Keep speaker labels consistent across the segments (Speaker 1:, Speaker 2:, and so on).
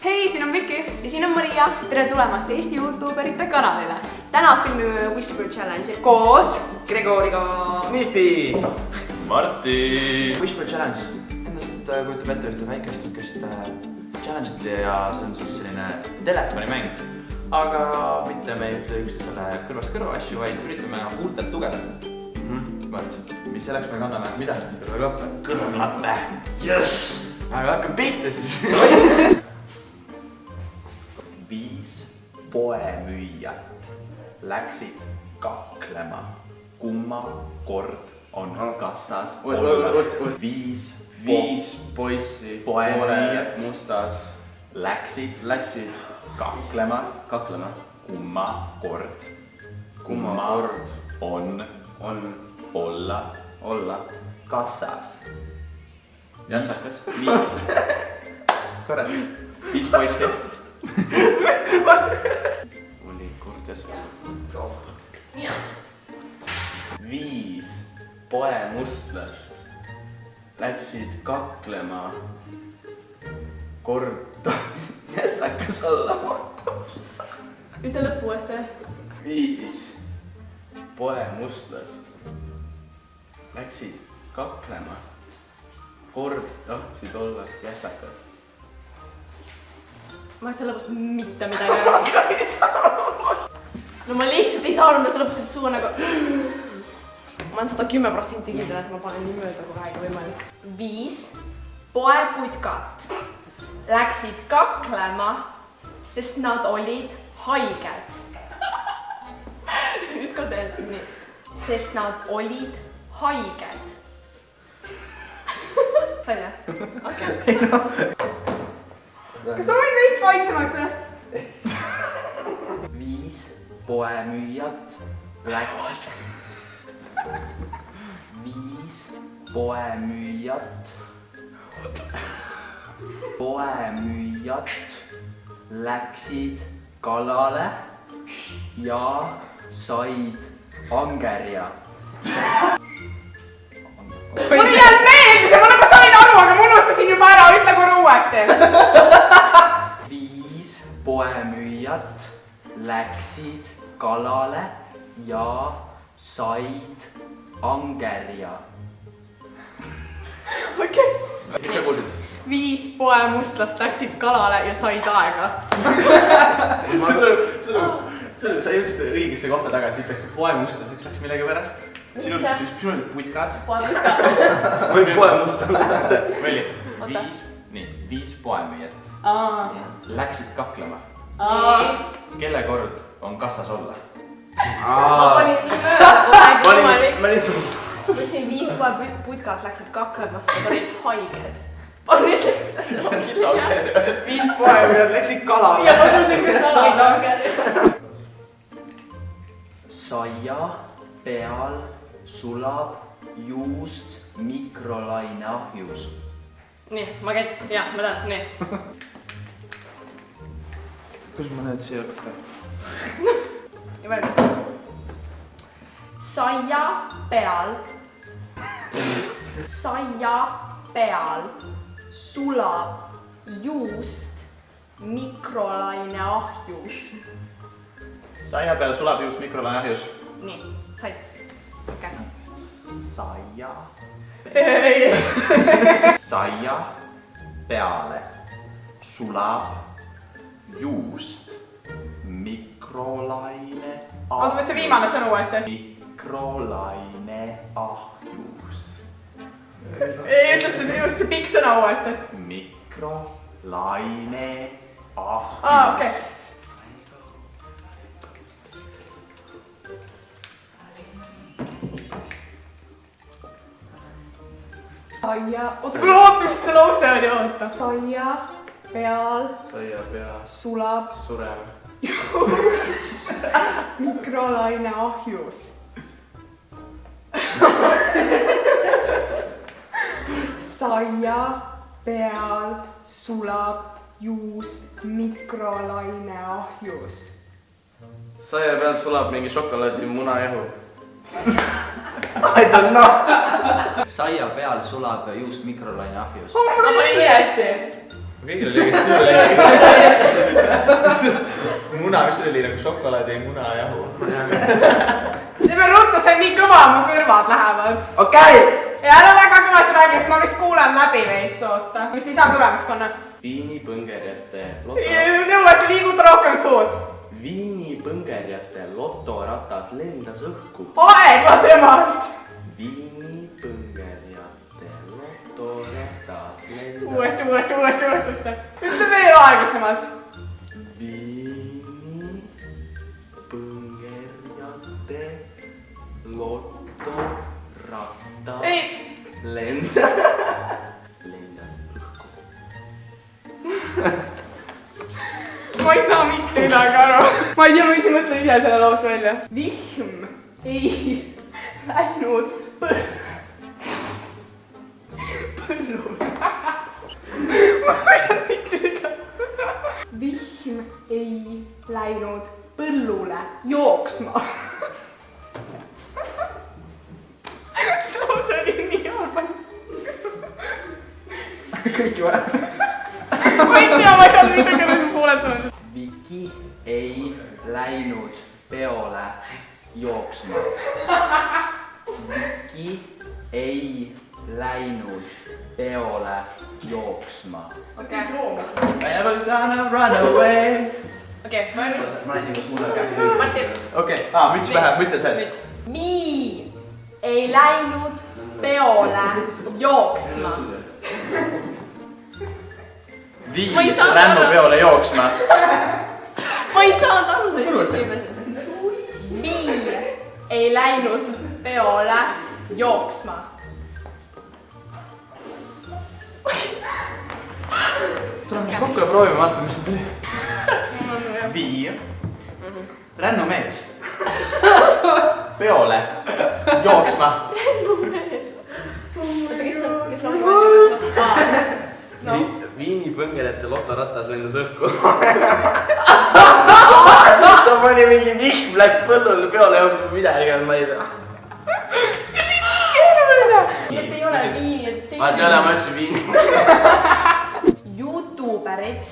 Speaker 1: Hei, siin on Viki ja siin on Maria. Tere tulemast Eesti YouTuberite kanalile. Täna filmime Whisper Challenge'i koos
Speaker 2: Gregoriga,
Speaker 3: Snipi!
Speaker 4: Martti!
Speaker 2: Whisper Challenge endast kujutab ette ühte väikest challenge'it ja see on siis selline telefonimäng. Aga mitte me ei ütle üksteisele kõrvast kõrva asju, vaid üritame huultelt lugeda. Vaat, mis selleks me kanname? Mida? Kõrvaklappe?
Speaker 3: Kõrvaklappe! Jess! Aga hakkame pihta siis.
Speaker 4: 5 poemüüjat läksid kaklema, kumma kord on kassas olla. 5
Speaker 3: poissi
Speaker 4: poemüüjat
Speaker 3: mustas
Speaker 4: läksid kaklema, kumma kord on olla kassas.
Speaker 3: Jassakas.
Speaker 4: Korras. 5 poissi.
Speaker 3: Oli kord jassakas.
Speaker 1: Mina.
Speaker 3: 5 poemustlast läksid kaklema. Kord jassakas olla.
Speaker 1: Ütle lõppu uuesti.
Speaker 3: 5 poemustlast läksid kaklema. Kord tahtsid olla jässakad.
Speaker 1: Ma sellepärast mitte midagi aru. No ma lihtsalt ei saa aru, ma sellepärast, et suu on nagu... Ma olen 110% kindel, et ma panen nii mööda kui vähegi võimalik. 5 poeputkat läksid kaklema, sest nad olid haiged. Ükskord veel, nii. Sest nad olid haiged. Sain jah? Okei. Kas ma võin veits vaiksemaks või?
Speaker 3: 5 poemüüjat läksid. 5 poemüüjat läksid kalale ja said angerja.
Speaker 1: Mul ei jäänud meelde, ma nagu sain aru, aga ma unustasin juba ära, ütle korra uuesti.
Speaker 3: 5 poemüüjat läksid kalale ja said angerja.
Speaker 1: Okei.
Speaker 2: Mis sa kuulsid?
Speaker 1: 5 poemustlast läksid kalale ja said aega.
Speaker 2: Sa jõudsid õigesse kohta tagasi, ütleks poemustaseks läks millegi pärast. Sinul olid putkad.
Speaker 3: Või poemustad.
Speaker 2: Oli 5 poemüüjat läksid kaklema. Kelle kord on kassas olla?
Speaker 1: Ma panin nii mööda, kui vähegi võimalik. Mõtlesin 5 poeputkat läksid kaklema, sest nad olid haiged. Palun ütle, see on
Speaker 3: 5 poemüüjat läksid kalale.
Speaker 1: ja ma tundsin küll said angerja.
Speaker 3: Saia peal sulab juust mikrolaineahjus.
Speaker 1: Nii, ma käin, jah, ma tean, nii.
Speaker 3: Kus ma nüüd siia õpeta?
Speaker 1: Ja valmis. Saia peal sulab juust mikrolaineahjus.
Speaker 2: Saia peal sulab juust mikrolaineahjus.
Speaker 1: Nii, said. Okei.
Speaker 4: Saia peale sulab juust mikrolaineahjus.
Speaker 1: Oota, võid see viimane sõnu uuesti?
Speaker 4: Mikrolaineahjus.
Speaker 1: Ei, ütle see pikk sõna uuesti.
Speaker 4: Mikrolaineahjus.
Speaker 1: Okei. Oota, kuule, oota, mis see lause oli, oota.
Speaker 3: Saia pea
Speaker 1: sulab
Speaker 3: sureb.
Speaker 1: juust mikrolaineahjus. Saia peal sulab juust mikrolaineahjus.
Speaker 3: Saia peal sulab mingi šokolaadi munajahu. I don't know. Saia peal sulab juust mikrolaineahjus.
Speaker 1: ma panin nii ette.
Speaker 2: kõigil oli õigesti muna, mis sul oli nagu šokolaadi ja munajahu.
Speaker 1: Teeme ruttu, see on nii kõva, mu kõrvad lähevad.
Speaker 3: Okei.
Speaker 1: Ja ära väga kõvasti räägi, sest ma vist kuulen läbi veits, oota. Vist ei saa kõvemaks panna.
Speaker 4: Viinipõngerjate
Speaker 1: Uuesti liiguta rohkem suud.
Speaker 4: Viinipõngerjate lotoratas lendas õhku.
Speaker 1: Aeglasemalt.
Speaker 4: Viinipõngerjate lotoratas lendas.
Speaker 1: Uuesti. Ütle veel aeglasemalt.
Speaker 4: Viinipõngerjate lotoratas
Speaker 1: Ei.
Speaker 4: lendas õhku.
Speaker 1: Ma ei saa mitte midagi aru. Ma ei tea, ma võin mõtle ise selle laus välja. Vihm ei läinud põllule. Ma ei saa mitte midagi. Vihm ei läinud põllule jooksma. See laus oli nii halb.
Speaker 3: Kõiki vaja.
Speaker 1: Ma ei tea, ma ei saa midagi aru, ma kuulen sulle.
Speaker 3: Viki ei läinud peole jooksma. Viki ei läinud peole jooksma.
Speaker 1: Okei.
Speaker 3: Never gonna run away.
Speaker 1: Okei, valmis?
Speaker 3: Ma näitin, kus mul on käi.
Speaker 1: Martin.
Speaker 2: okei, müts pähe, mitte sees.
Speaker 1: Mii ei läinud peole jooksma. Ma ei
Speaker 2: Viis
Speaker 1: saanud
Speaker 2: rännu
Speaker 1: aru.
Speaker 2: peole jooksma.
Speaker 1: Ma ei saanud aru
Speaker 2: Kurvasti.
Speaker 1: sellest. Mii ei läinud peole jooksma.
Speaker 2: Tuleme siis kokku ja proovime, vaatame, mis siin tuli. Vii. Rännumees. Peole jooksma.
Speaker 1: Oota, kes laulu välja võtnud? No.
Speaker 3: Viinipõngerjate lotoratas lendas õhku. Ta pani mingi vihm, läks põllule peole jooksma midagi, aga ma ei tea.
Speaker 1: See oli nii keeruline. Et ei ole viini, et
Speaker 3: Vaat ei ole, ma ütlesin viini.
Speaker 1: YouTuberid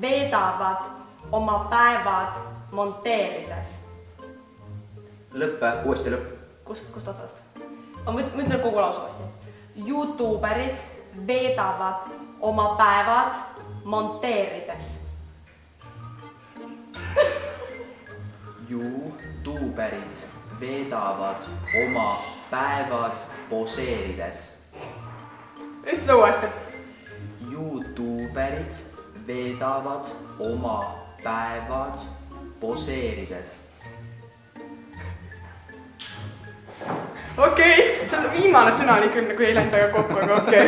Speaker 1: veedavad oma päevad monteerides.
Speaker 3: Lõppe, uuesti lõpp.
Speaker 1: Kust otsast? Ma ütlen kogu lause uuesti. YouTuberid veedavad oma päevad monteerides.
Speaker 3: YouTuberid veedavad oma päevad poseerides.
Speaker 1: Ütle uuesti.
Speaker 3: YouTuberid veedavad oma päevad poseerides.
Speaker 1: Okei, see viimane sõna oli küll nagu ei läinud väga kokku, aga okei.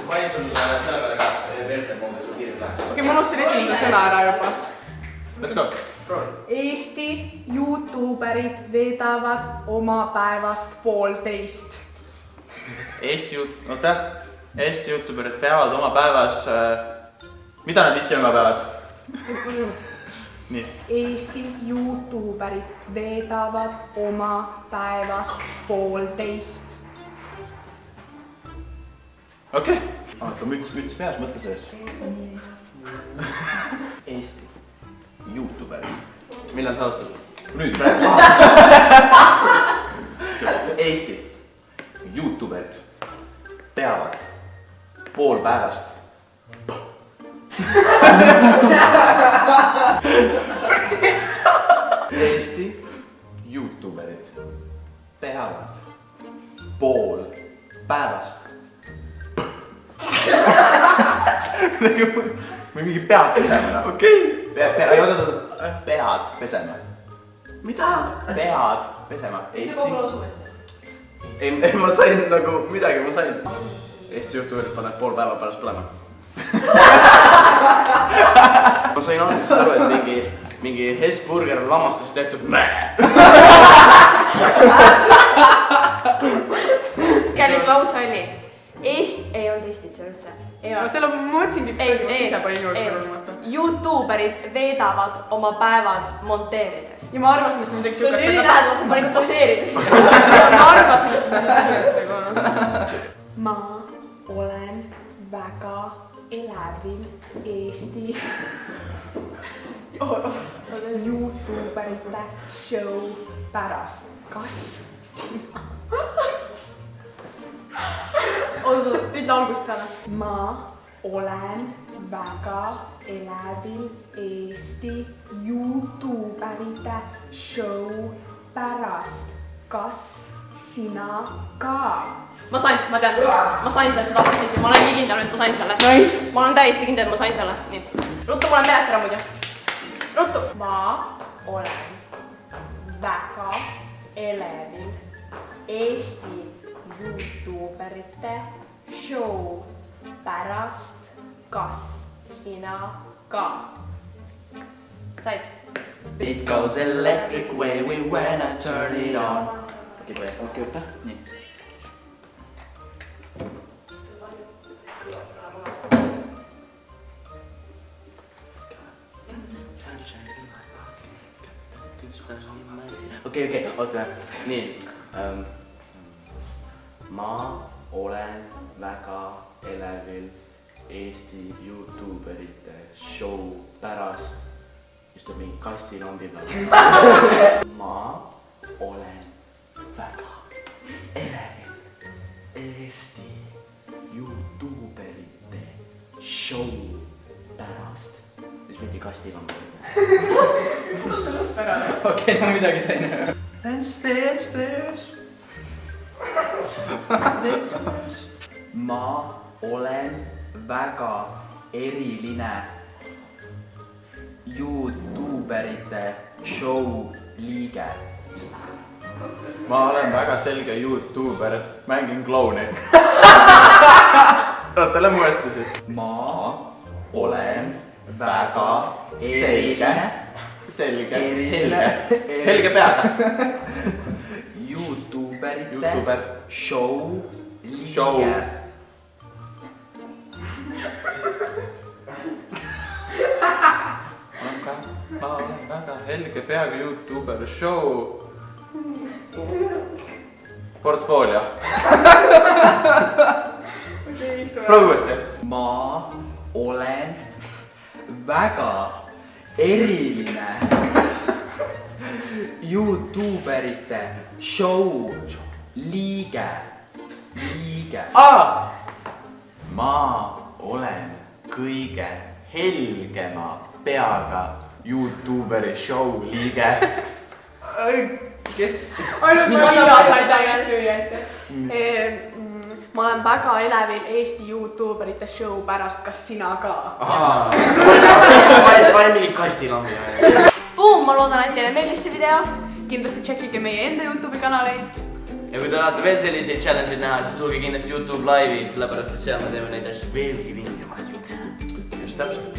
Speaker 2: Ma panin sul selle peale ka veertne moodi, sul kiirelt läheks.
Speaker 1: Okei, ma unustasin esimese sõna ära juba.
Speaker 2: Let's go.
Speaker 1: Eesti YouTuberid veedavad oma päevast 1,5.
Speaker 2: Eesti YouTuberid peavad oma päevas... Mida nad ise oma päevad? Nii.
Speaker 1: Eesti YouTuberid veedavad oma päevast 1,5.
Speaker 2: Okei. Aga müts peas, mõtle sees.
Speaker 4: Eesti YouTuberid.
Speaker 2: Millal sa alustad?
Speaker 4: Nüüd praegu. Eesti YouTuberid peavad pool päevast. Eesti YouTuberid peavad pool päevast. Või mingi pead pesema.
Speaker 3: Okei.
Speaker 4: Pead pesema.
Speaker 3: Mida?
Speaker 4: Pead pesema. Eesti.
Speaker 3: Ei, ma sain nagu midagi, ma sain. Eesti YouTuberid paneb pool päeva pärast põlema. Ma sain alguses aru, et mingi Hesburger on lamastust tehtud.
Speaker 1: Kellik lause oli. ei olnud Eestit seal üldse.
Speaker 5: No seal on, ma mõtlesin tipp, ise panin juurde surumata.
Speaker 1: YouTuberid veedavad oma päevad monteerides.
Speaker 5: Ja ma arvasin, et see midagi
Speaker 1: sul oli lähedal, sa panid poseerides.
Speaker 5: Ma arvasin, et see midagi.
Speaker 1: Ma olen väga elävil Eesti YouTuberite show pärast. Kas sina? Ütle algust peale. Ma olen väga elävil Eesti YouTuberite show pärast. Kas sina ka? Ma tean, ma sain seda protsenti, ma olen nii kindel, et ma sain selle. Nice. Ma olen täiesti kindel, et ma sain selle. Nii. Ruttu, ma olen meelest ära muidu. Ruttu. Ma olen väga elevil Eesti YouTuberite show pärast. Kas sina ka? Said?
Speaker 2: It goes electric wavy when I turn it on. Okei, võtta. Nii.
Speaker 3: Okei, oota. Nii. Ma olen väga elevil Eesti YouTuberite show pärast. Just on mingi kastilambi peal. Ma olen väga elevil Eesti YouTuberite show pärast. Siis mingi kastilambi.
Speaker 2: Okei, no midagi sain. And stairs.
Speaker 3: Ma olen väga eriline YouTuberite show liige.
Speaker 4: Ma olen väga selge YouTuber, mängin klouni. Oota, lähme uuesti siis.
Speaker 3: Ma olen väga eriline.
Speaker 4: Selge.
Speaker 3: Helge peaga. YouTuberite show liige.
Speaker 4: Ma olen väga helge peaga YouTuber show. Portfoolio. Proovi uuesti.
Speaker 3: Ma olen väga eriline YouTuberite show liige.
Speaker 2: Ma olen kõige helgema peaga YouTuberi show liige.
Speaker 3: Kes?
Speaker 5: Ainult ma sain täiesti õieti.
Speaker 1: Ma olen väga elevil Eesti YouTuberite show pärast. Kas sina ka?
Speaker 3: Panin mingi kastilambi.
Speaker 1: Ma loodan, et teile meeldis see video. Kindlasti tšekkige meie enda YouTube'i kanaleid.
Speaker 3: Ja kui te tahate veel selliseid challenge'id näha, siis tulge kindlasti YouTube Live'i, sellepärast et seal me teeme neid asju veelgi vingemalt.
Speaker 2: Just täpselt.